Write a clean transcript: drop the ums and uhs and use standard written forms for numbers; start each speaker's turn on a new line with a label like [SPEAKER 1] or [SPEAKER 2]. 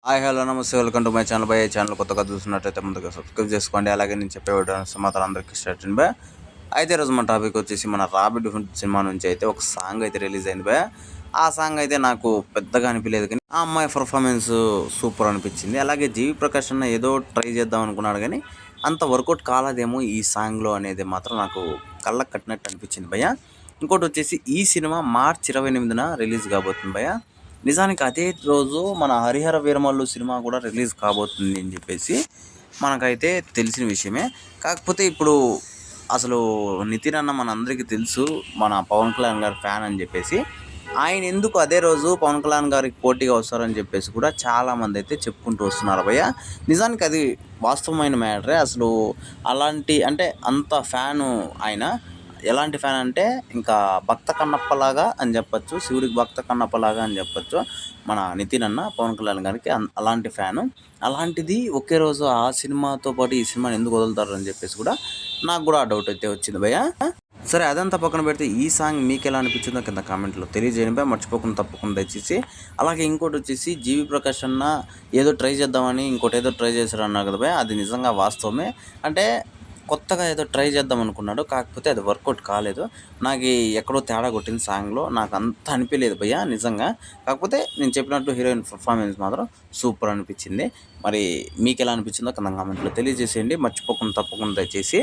[SPEAKER 1] Hi hello నమస్తే welcome to my channel by channel కొత్తగా చూస్తున్నట్టయితే ముందుగా సబ్స్క్రైబ్ చేసుకోండి. అలాగే నేను చెప్పే సమాచారం అందరికీ స్టార్ట్ అయింది బై. అయితే ఈరోజు మన టాపిక్ వచ్చేసి మన రాబిట్ హుడ్ సినిమా నుంచి అయితే ఒక సాంగ్ అయితే రిలీజ్ అయింది బై. ఆ సాంగ్ అయితే నాకు పెద్దగా అనిపించలేదు, కానీ ఆ అమ్మాయి పర్ఫార్మెన్స్ సూపర్ అనిపించింది. అలాగే జీవి ప్రకాష్ అన్న ఏదో ట్రై చేద్దాం అనుకున్నాడు, కానీ అంత వర్కౌట్ కాలేదేమో ఈ సాంగ్లో అనేది మాత్రం నాకు కళ్ళకు కట్టినట్టు అనిపించింది భయ్య. ఇంకోటి వచ్చేసి ఈ సినిమా మార్చి 28న రిలీజ్ కాబోతుంది భయ్య. నిజానికి అదే రోజు మన హరిహర వీరమల్లు సినిమా కూడా రిలీజ్ కాబోతుంది అని చెప్పేసి మనకైతే తెలిసిన విషయమే. కాకపోతే ఇప్పుడు అసలు నితిన్ అన్న మనందరికీ తెలుసు, మన పవన్ కళ్యాణ్ గారి ఫ్యాన్ అని చెప్పేసి. ఆయన ఎందుకు అదే రోజు పవన్ కళ్యాణ్ గారికి పోటీగా వస్తారని చెప్పేసి కూడా చాలామంది అయితే చెప్పుకుంటూ వస్తున్నారు భయ్య. నిజానికి అది వాస్తవమైన మ్యాటరే. అసలు అలాంటి అంటే అంత ఫ్యాను ఆయన. ఎలాంటి ఫ్యాన్ అంటే ఇంకా భక్త కన్నప్పలాగా అని చెప్పచ్చు, శివుడికి భక్త కన్నప్పలాగా అని చెప్పచ్చు మన నితిన్ అన్న పవన్ కళ్యాణ్ గారికి అలాంటి ఫ్యాను. అలాంటిది ఒకే రోజు ఆ సినిమాతో పాటు ఈ సినిమాని ఎందుకు వదులుతారు అని చెప్పేసి కూడా నాకు కూడా ఆ డౌట్ అయితే వచ్చింది భయ్య. సరే, అదంతా పక్కన పెడితే ఈ సాంగ్ మీకు ఎలా అనిపించిందో కింద కామెంట్లో తెలియజేయండి భయ్య. మర్చిపోకుండా తప్పకుండా దయచేసి. అలాగే ఇంకోటి వచ్చేసి జీవి ప్రకాష్ అన్న ఏదో ట్రై చేద్దామని ఇంకోటి ఏదో ట్రై చేశాడు అన్నారు కదా భయ్య, అది నిజంగా వాస్తవమే. అంటే కొత్తగా ఏదో ట్రై చేద్దాం అనుకున్నాడు, కాకపోతే అది వర్కౌట్ కాలేదు. నాకు ఎక్కడో తేడా కొట్టింది సాంగ్లో, నాకు అంత అనిపించలేదు భయ్య నిజంగా. కాకపోతే నేను చెప్పినట్టు హీరోయిన్ పర్ఫార్మెన్స్ మాత్రం సూపర్ అనిపించింది. మరి మీకు ఎలా అనిపించిందో కింద కామెంట్లో తెలియజేసేయండి. మర్చిపోకుండా తప్పకుండా దయచేసి.